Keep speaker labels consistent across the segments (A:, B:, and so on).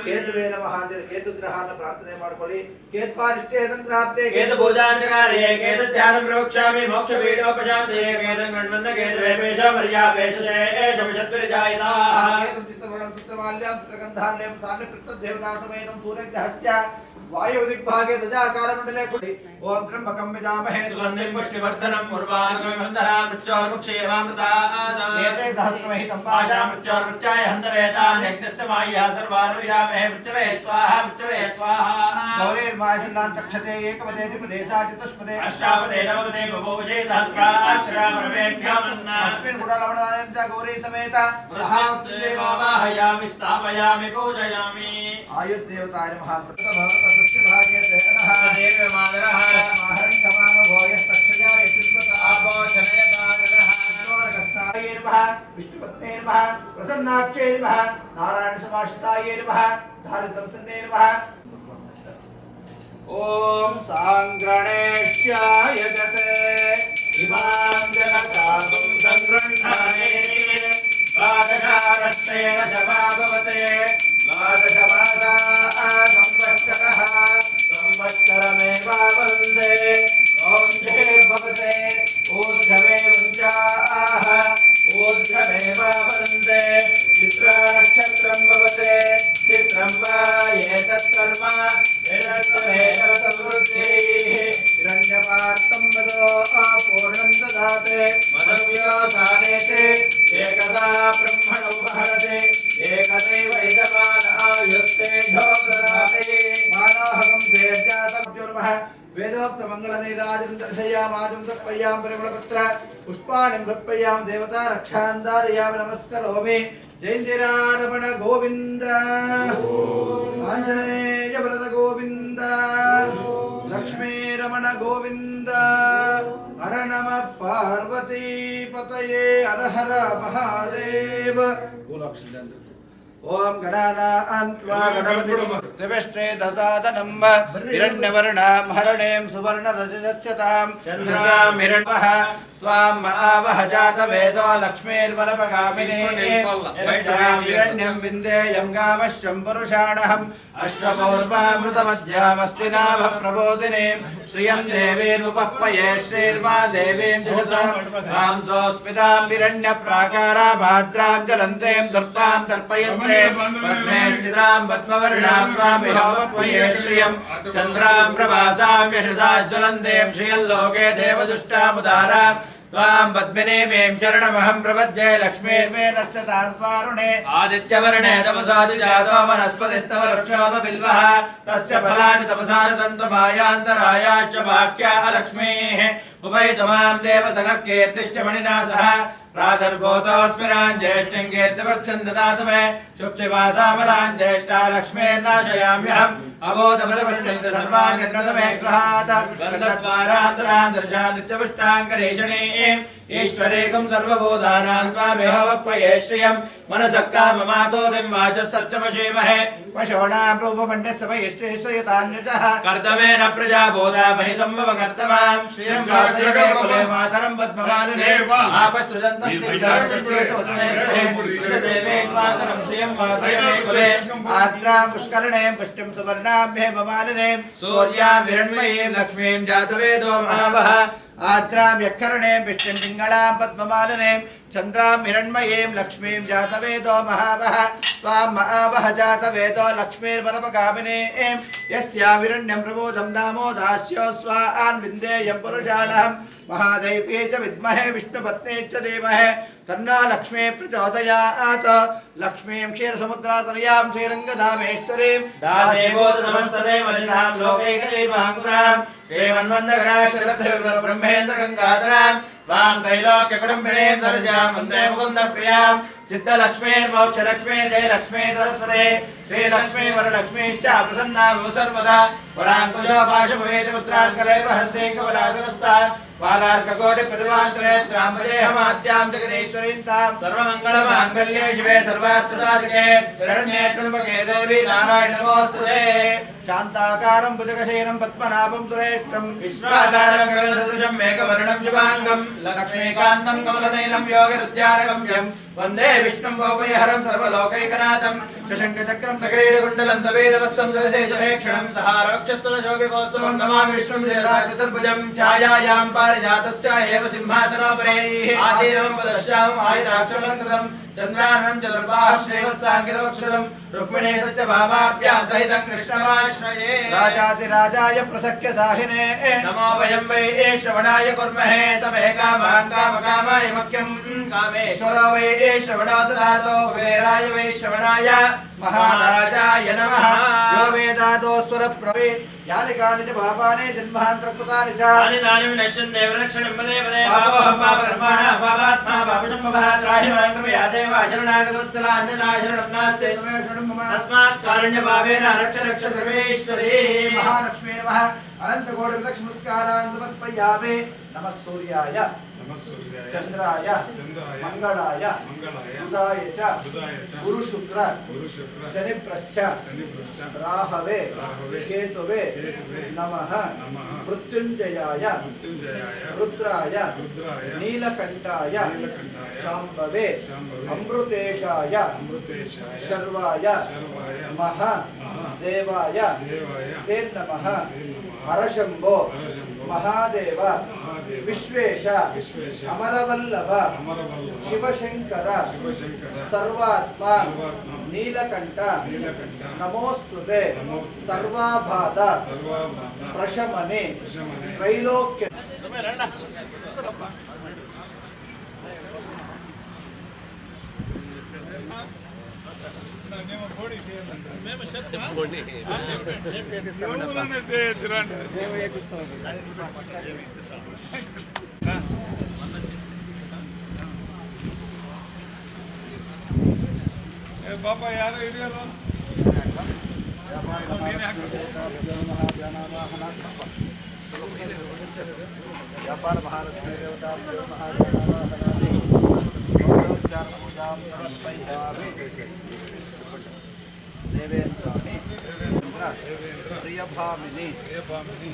A: ಕೇತುವೇ ನಮಃ ಅಂತ ಕೇತು ಗ್ರಹನ ಪ್ರಾರ್ಥನೆ ಮಾಡಿಕೊಳ್ಳಿ. ಕೇತ್ವಾರಿಷ್ಟೇ ಸಂಕ್ರಾಪ್ತೆ
B: ಕೇತು ಪೂಜಾಂಚಕಾರ್ಯೇ ಕೇತು ಧ್ಯಾನ ಪ್ರವಕ್ಷ್ಯಾಮಿ ಮೋಕ್ಷ ಪೀಡೋಪಶಾಂತಯೇ ಕೇತು ಗಣವಂದ ಕೇತು ವೇಷ ಪರ್ಯಾವೇಶಸೇ ಶಮಿಷದ್ವಿರ್ಜಾಯಿತಾಃ
A: ಕೇತು ಚಿತ್ತವರ್ಣಂ ಚಿತ್ರಮಾಲ್ಯಂ ಚಿತ್ರಗಂಧಾನ್ಯಂ ಸಾನ್ಯ ಕೃತದೇವತಾ ಸಮೇತಂ ಸೂರ್ಯಗ್ರಹಶ್ಚ वायु दिग्भागे ध्वजाकार मंडले कुटी ओम त्र्यंबकं यजामहे सुगंधिं पुष्टिवर्धनं उर्वारुकं वन्दना मृत्योर्मुक्षेमामृतात् नेते सहस्रमहितं पाशा मृत्योर्मृत्याय हन्तवेतान् यज्ञस्य माय्या सर्वानुयामहे मृत्यवे स्वाहा गौरीर्माशिलां चक्षते एकपदेति पदेसा चतुष्पदे अष्टापदे नवपदे बभूषे सहस्राक्षरा परमेभ्यो अस्मिन् गुणलवणायं च गौरी समेत महामृत्युञ्जय वावाहयामि स्थापयामि पूजयामि आयुर्देवताय नमः विष्णुपत्ने नमः प्रसन्नाक्षे नमः नारायण समाश्रिताय नमः धारितं सन्ने नमः ओम सांग्रणेश्याय जते इमां जनकातुं संग्रह्णाने द्वादशारस्तेन जपा भवते द्वादशमासा संवत्सरः संवत्सरमेवावन्दे ओम जय भवते ऊर्ध्वे मुञ्चाः ऊर्ध्वमेवावन्दे चित्रा नक्षत्रं भवते चित्रं वा एतत् कर्म एतत्तमेव समृद्धिः हिरण्यपात्रं वदो पूर्णं ददाते मदव्योसानेते एकदा ब्रह्मणो वहते एकदैव यजमानायुस्ते ददाते मानाहकं तेजातमज्योर्मः वेदोक्त मंगल नीराजं दर्शयामाजं तर्पयां परिमलपत्र पुष्पाणि समर्पयां देवता रक्षान्दारयामि नमस्करोमि जयेन्द्रारमण गोविंद आंजनेय वरद गोविंद लक्ष्मी रमण गोविंद हर नमः पार्वती पतये हर हर महादेव ओम गणानान्त्वा गणपतिं त्रिविष्टे दशादनं हिरण्यवर्णां हरणें सुवर्णदशचतां चन्द्रां हिरण्यः त्वां आवह जातवेदो लक्ष्मीर्वरपगामिने यस्यां हिरण्यं विन्देयं गामश्चं पुरुषाणहम् अष्टपूर्वामृतमध्यामस्ति नाभः प्रबोधिनीं श्रियं देवीर्मुपह्वये श्रीर्मा देवीं जषसा वांसोऽस्मितां हिरण्यप्राकारा भाद्रां जलन्तीं दुर्गां तर्पयन्ते पद्मे स्थितां पद्मवर्णां त्वामिहोपह्वये श्रियं चन्द्रां प्रभासां यशसा ज्वलन्तीं श्रियं लोके देवदुष्टामुदारां त्वां पद्मिनीं शरणमहं प्रपद्ये लक्ष्मीर्मे नश्यतां त्वारुणे आदित्यवर्णे तपसादिजातो वनस्पतिस्तव वृक्षोपबिल्वः तस्य फलानि तपसारतन्त्वमायान्तरायाश्च वाक्या लक्ष्मीः उपैतुमां देवसखकीर्तिश्च मणिना सह प्रादर्भूतोऽस्मिनां ज्येष्ठिं कीर्तिवक्षं ददातु मे शुक्षिवासामलां ज्येष्ठा लक्ष्मीर्नाशयाम्यहम् अबोधपदपश्चन्ति सर्वान् गृह्णतमे गृहात् गन्धद्वारान्तरां दर्शा नित्यपुष्टाङ्करीषणीं ईश्वरेकं सर्वभूतानां त्वामेहोपह्वये श्रियं मनसः काममातोदिं वाचः सत्यमशीमहे पशूनां रूपमण्डस्य वैश्रेश्वयतान्यजः कर्तवेन प्रजा बोधा महि सम्भव कर्तवां श्रियं वासयमे कुले मातरं पद्ममालिने आपश्रुजन्तस्तिग्धादेवे मातरं श्रियं वासयमे कुले आर्द्रां पुष्करणे पुष्टिं सुवर्णाभ्ये ममालिने सूर्यां हिरण्मयीं लक्ष्मीं जातवेदो महावः आद्रां यक्षरणे पिष्टिं पिङ्गलां पद्ममालिनीं चन्द्रां हिरण्मयीं लक्ष्मीं जातवेदो महावः त्वां महावः जातवेदो लक्ष्मीर्वरपगामिनीं यस्यां हिरण्यं प्रबोधं नामो दास्यो स्वान् विन्देयं पुरुषाणहं महादैव्यै च विद्महे विष्णुपत्न्यै च धीमहि तन्नो लक्ष्मी प्रचोदयात् लक्ष्मीं क्षीरसमुद्रातनयां श्रीरङ्गधामेश्वरीं दासेवोतमस्तदेवनितां लोकैकदीपाङ्कुरां श्रीमन्वन्दकाशरब्धविग्रह ब्रह्मेन्द्र गंगाधरां वां त्रैलोक्यकुटुम्बिनीं सरजां वन्दे मुकुन्दप्रियां सिद्धलक्ष्मीर्मोक्षलक्ष्मी जयलक्ष्मी सरस्वती श्रीलक्ष्मी वरलक्ष्मी च प्रसन्ना भव सर्वदा वराङ्कुशोपाशभवेदपुत्रार्कलैर्व हन्ते कमलासनस्ता बालार्ककोटिप्रतिभान्तरेत्रां भजेऽहमाद्यां जगदीश्वरीं तां सर्वमङ्गलमाङ्गल्ये शिवे सर्वार्थसाधके शरण्ये त्र्यम्बके देवी नारायण नमोऽस्तुते शान्ताकारं भुजगशयनं पद्मनाभं सुरेष्ठं विश्वाधारं गगनसदृशं मेघवर्णं शुभाङ्गं लक्ष्मीकान्तं कमलनयनं योगिरुद्यानगम्यं वंदे विष्णुं भवभयहरं सर्वलोकैकनाथं शशंखचक्रं सकिरीटकुण्डलं सवेदवस्त्रं सरसेशभेक्षणं सहारवक्षस्थलशोभिकोत्सवं नमामि विष्णुं शिरसा चतुर्भुजं छायायां पारिजातस्य एव सिंहासनोपरि आसीनोपदश्यामम् आयुधाक्षरं चन्द्राननं चतुर्बाह श्रीवत्साङ्कितवक्षरं रुक्मिणी सत्यभामाभ्यां सहितं कृष्णमाश्रये राजाधिराजाय प्रसख्य साहिने नमो वयं वै श्रवणाय कुर्महे समे कामान् कामकामाय मह्यं कामेश्वरो वै श्रवणो ददातो कुबेराय वै श्रवणाय महाराजाय नमः यो वेदातो स्वरप्रवे यानि कानि च पापानि जन्मान्तरकृतानि च
B: तानि तानि विनश्यन्ते विलक्षणं पदे पदे
A: पापोऽहं पापकर्माणि पापात्मा पापसम्भवः त्राहि मां कृपया देव शरणागतवत्सला अन्यथा शरणं नास्ति त्वमेव शरणं मम
B: तस्मात्
A: कारुण्यभावेन रक्ष रक्ष जगदीश्वरी महालक्ष्मी नमः अनन्तकोटिप्रदक्षिणमस्कारान् समर्पयामि नमः सूर्याय चंद्राय मंगलाय बुधाय च गुरु शुक्र शनिप्रश्च राहवे केतुवे नमः मृत्युंजयाय रुद्राय नीलकंठाय शांभवे अमृतेशाय शर्वाय महादेवाय ते नमः हरशंभो महादेव विश्वेश अमरवल्लभ शिवशंकर सर्वात्मा नीलकंठ नमोस्तुते सर्वाबाध प्रशमने त्रैलोक्य
C: ಬಾಬಾ ಯಾರು ಹಿಡಿಯೋದು
A: व्यापार महालक्ष्मी देवता देवेन्द्राणि प्रियभामिनी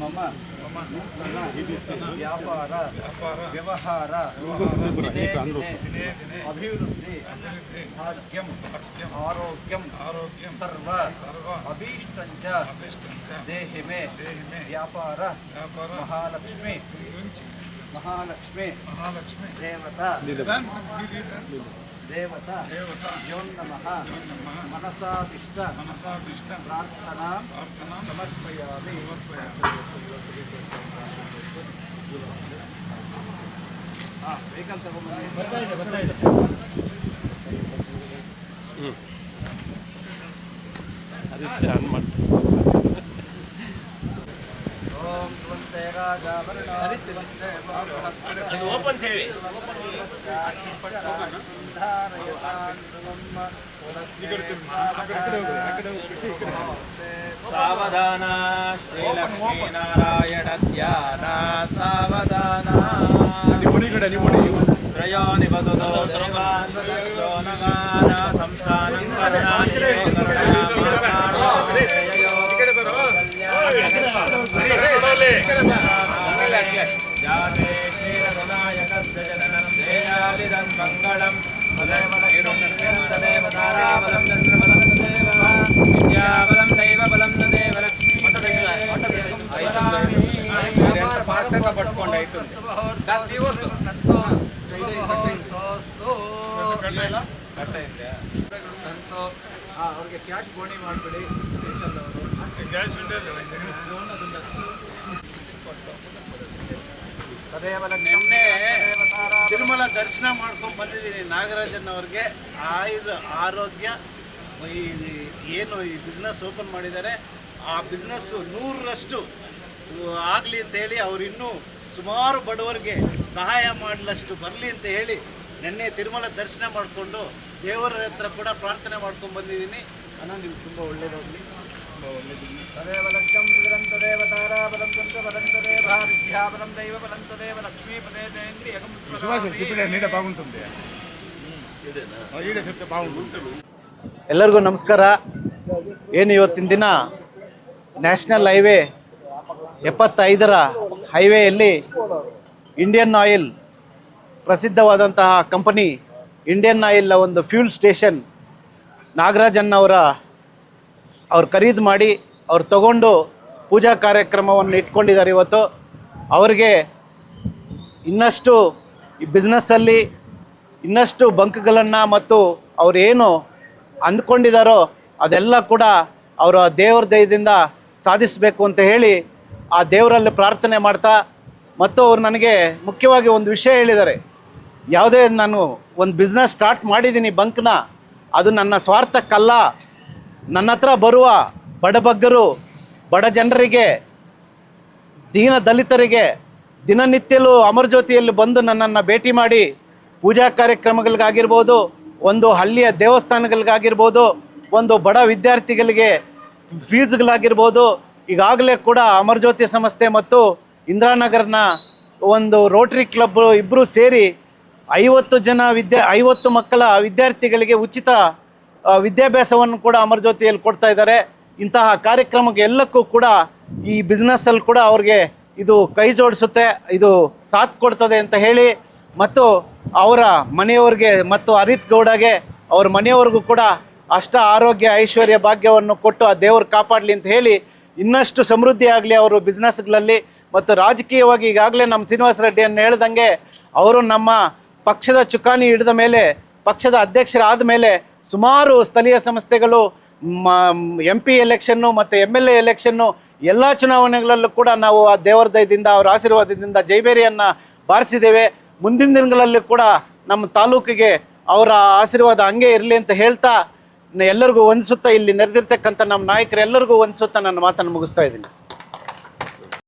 A: मम नूतन व्यापार व्यवहार अभिवृद्धि भाग्यम आरोग्यम सर्व अभीष्टंच देहि मे व्यापार महालक्ष्मी देवता यो नमः मनसादिष्ट प्रार्थना समर्पयामि वेहिकल तಗೊಂಡ್ಬನ್ನಿ
D: ಅದಕ್ಕೆ ಆನ್ ಮಾಡ್ತೀನಿ
A: ಓಂ ತ್ವಂತೆ ರಾಜಾವರಣ
B: ಇದು ಓಪನ್ ಸೇವೆ ಸಾವಧಾನ ಶ್ರೀಲಕ್ಷ್ಮೀನಾರಾಯಣ ಧ್ಯಾನ ಸಾವಧಾನ ತ್ರಯೋ ನಿವಸತೋ ದೇವಾನ್ವತೋ ನಗಾನ ಸಂಸ್ಥಾನಂ ಕರುಣಾನಿ ಜಾತೆ ಶ್ರೀರಘುನಾಯಕಸ್ಯ ಜನನಂ ದೇಯಾದಿದಂ ಮಂಗಳಂ ತದೇವ ತಾರಾಬಲಂ ಚಂದ್ರಬಲಂ ತದೇವ ವಿದ್ಯಾಬಲಂ ದೈವಬಲಂ ತದೇವ ಲಕ್ಷ್ಮೀ ಪಟ್ಕೊಂಡಾಯ್ತು ಅವ್ರಿಗೆ ಕ್ಯಾಶ್ ಬೋಣಿ ಮಾಡಿಬಿಡಿ
C: ಕ್ಯಾಶ್
E: ತಿರುಮಲ ದರ್ಶನ ಮಾಡ್ಕೊಂಡು ಬಂದಿದ್ದೀನಿ ನಾಗರಾಜನ್ ಅವ್ರಿಗೆ ಆರೋಗ್ಯ ಏನು ಈ ಬಿಸ್ನೆಸ್ ಓಪನ್ ಮಾಡಿದ್ದಾರೆ ಆ ಬಿಸ್ನೆಸ್ಸು 100ರಷ್ಟು ಆಗಲಿ ಅಂತ ಹೇಳಿ ಅವ್ರು ಇನ್ನೂ ಸುಮಾರು ಬಡವರಿಗೆ ಸಹಾಯ ಮಾಡಲಷ್ಟು ಬರಲಿ ಅಂತ ಹೇಳಿ ನಿನ್ನೆ ತಿರುಮಲ ದರ್ಶನ ಮಾಡಿಕೊಂಡು ದೇವರ ಹತ್ರ ಕೂಡ ಪ್ರಾರ್ಥನೆ ಮಾಡ್ಕೊಂಡು ಬಂದಿದ್ದೀನಿ. ಅಣ್ಣ ನೀವು ತುಂಬ ಒಳ್ಳೆಯದಾಗಲಿ, ತುಂಬ ಒಳ್ಳೆಯದಿಲ್ಲ.
A: ತದೇವ ಲಕ್ಷ್ಯಂ ತದೇವ ತಾರಾಬಲಂ ಚಂದ್ರಬಲಂ ತದೇವ ವಿದ್ಯಾಬಲಂ ದೈವಬಲಂ ತದೇವ ಲಕ್ಷ್ಮೀಪದೇ ತೇಂದ್ರಿಯಗಂ
E: ಎಲ್ಲರಿಗೂ ನಮಸ್ಕಾರ. ಏನು ಇವತ್ತಿನ ದಿನ ನ್ಯಾಷನಲ್ ಹೈವೇ 75ರ ಹೈವೇಯಲ್ಲಿ ಇಂಡಿಯನ್ ಆಯಿಲ್ ಪ್ರಸಿದ್ಧವಾದಂತಹ ಕಂಪನಿ ಇಂಡಿಯನ್ ಆಯಿಲ್ ಒಂದು ಫ್ಯೂಲ್ ಸ್ಟೇಷನ್ ಅವ್ರು ಖರೀದಿ ಮಾಡಿ ಅವ್ರು ತಗೊಂಡು ಪೂಜಾ ಕಾರ್ಯಕ್ರಮವನ್ನು ಇಟ್ಕೊಂಡಿದ್ದಾರೆ ಇವತ್ತು. ಅವರಿಗೆ ಇನ್ನಷ್ಟು ಈ ಬಿಸ್ನೆಸ್ಸಲ್ಲಿ ಇನ್ನಷ್ಟು ಬಂಕ್ಗಳನ್ನು ಮತ್ತು ಅವರೇನು ಅಂದ್ಕೊಂಡಿದ್ದಾರೋ ಅದೆಲ್ಲ ಕೂಡ ಅವರ ದೇವ್ರ ದಯದಿಂದ ಸಾಧಿಸಬೇಕು ಅಂತ ಹೇಳಿ ಆ ದೇವರಲ್ಲಿ ಪ್ರಾರ್ಥನೆ ಮಾಡ್ತಾ, ಮತ್ತು ಅವ್ರು ನನಗೆ ಮುಖ್ಯವಾಗಿ ಒಂದು ವಿಷಯ ಹೇಳಿದ್ದಾರೆ. ಯಾವುದೇ ನಾನು ಒಂದು ಬಿಸ್ನೆಸ್ ಸ್ಟಾರ್ಟ್ ಮಾಡಿದ್ದೀನಿ ಬಂಕ್ನ, ಅದು ನನ್ನ ಸ್ವಾರ್ಥಕ್ಕಲ್ಲ, ನನ್ನ ಹತ್ರ ಬರುವ ಬಡಬಗ್ಗರು, ಬಡ ಜನರಿಗೆ, ದೀನ ದಲಿತರಿಗೆ ದಿನನಿತ್ಯಲೂ ಅಮರಜ್ಯೋತಿಯಲ್ಲಿ ಬಂದು ನನ್ನನ್ನು ಭೇಟಿ ಮಾಡಿ ಪೂಜಾ ಕಾರ್ಯಕ್ರಮಗಳಿಗಾಗಿರ್ಬೋದು, ಒಂದು ಹಳ್ಳಿಯ ದೇವಸ್ಥಾನಗಳಿಗಾಗಿರ್ಬೋದು, ಒಂದು ಬಡ ವಿದ್ಯಾರ್ಥಿಗಳಿಗೆ ಫೀಸ್ಗಳಾಗಿರ್ಬೋದು, ಈಗಾಗಲೇ ಕೂಡ ಅಮರಜ್ಯೋತಿ ಸಂಸ್ಥೆ ಮತ್ತು ಇಂದಿರಾನಗರ್ನ ಒಂದು ರೋಟರಿ ಕ್ಲಬ್ ಇಬ್ಬರು ಸೇರಿ 50 ಮಕ್ಕಳ ವಿದ್ಯಾರ್ಥಿಗಳಿಗೆ ಉಚಿತ ವಿದ್ಯಾಭ್ಯಾಸವನ್ನು ಕೂಡ ಅಮರಜ್ಯೋತಿಯಲ್ಲಿ ಕೊಡ್ತಾ ಇದ್ದಾರೆ. ಇಂತಹ ಕಾರ್ಯಕ್ರಮಕ್ಕೆ ಎಲ್ಲಕ್ಕೂ ಕೂಡ ಈ ಬಿಸ್ನೆಸ್ಸಲ್ಲಿ ಕೂಡ ಅವ್ರಿಗೆ ಇದು ಕೈ ಜೋಡಿಸುತ್ತೆ, ಇದು ಸಾಥ್ ಕೊಡ್ತದೆ ಅಂತ ಹೇಳಿ, ಮತ್ತು ಅವರ ಮನೆಯವ್ರಿಗೆ ಮತ್ತು ಹರಿತ್ ಗೌಡಗೆ ಅವ್ರ ಮನೆಯವ್ರಿಗೂ ಕೂಡ ಅಷ್ಟ ಆರೋಗ್ಯ ಐಶ್ವರ್ಯ ಭಾಗ್ಯವನ್ನು ಕೊಟ್ಟು ಆ ದೇವರು ಕಾಪಾಡಲಿ ಅಂತ ಹೇಳಿ ಇನ್ನಷ್ಟು ಸಮೃದ್ಧಿ ಆಗಲಿ ಅವರು ಬಿಸ್ನೆಸ್ಗಳಲ್ಲಿ. ಮತ್ತು ರಾಜಕೀಯವಾಗಿ ಈಗಾಗಲೇ ನಮ್ಮ ಶ್ರೀನಿವಾಸ ರೆಡ್ಡಿಯನ್ನು ಹೇಳ್ದಂಗೆ ಅವರು ನಮ್ಮ ಪಕ್ಷದ ಚುಕ್ಕಾಣಿ ಹಿಡಿದ ಮೇಲೆ, ಪಕ್ಷದ ಅಧ್ಯಕ್ಷರಾದ ಮೇಲೆ ಸುಮಾರು ಸ್ಥಳೀಯ ಸಂಸ್ಥೆಗಳು MP ಎಲೆಕ್ಷನ್ನು ಮತ್ತು MLA ಎಲೆಕ್ಷನ್ನು ಎಲ್ಲ ಚುನಾವಣೆಗಳಲ್ಲೂ ಕೂಡ ನಾವು ಆ ದೇವರ ದಯದಿಂದ ಅವರ ಆಶೀರ್ವಾದದಿಂದ ಜೈಬೇರಿಯನ್ನು ಬಾರಿಸಿದ್ದೇವೆ. ಮುಂದಿನ ದಿನಗಳಲ್ಲಿ ಕೂಡ ನಮ್ಮ ತಾಲೂಕಿಗೆ ಅವರ ಆಶೀರ್ವಾದ ಹಂಗೆ ಇರಲಿ ಅಂತ ಹೇಳ್ತಾ ಎಲ್ಲರಿಗೂ ವಂದಿಸುತ್ತಾ, ಇಲ್ಲಿ ನೆರೆದಿರ್ತಕ್ಕಂಥ ನಮ್ಮ ನಾಯಕರೆಲ್ಲರಿಗೂ ವಂದಿಸುತ್ತಾ ನನ್ನ ಮಾತನ್ನು ಮುಗಿಸ್ತಾ ಇದ್ದೀನಿ.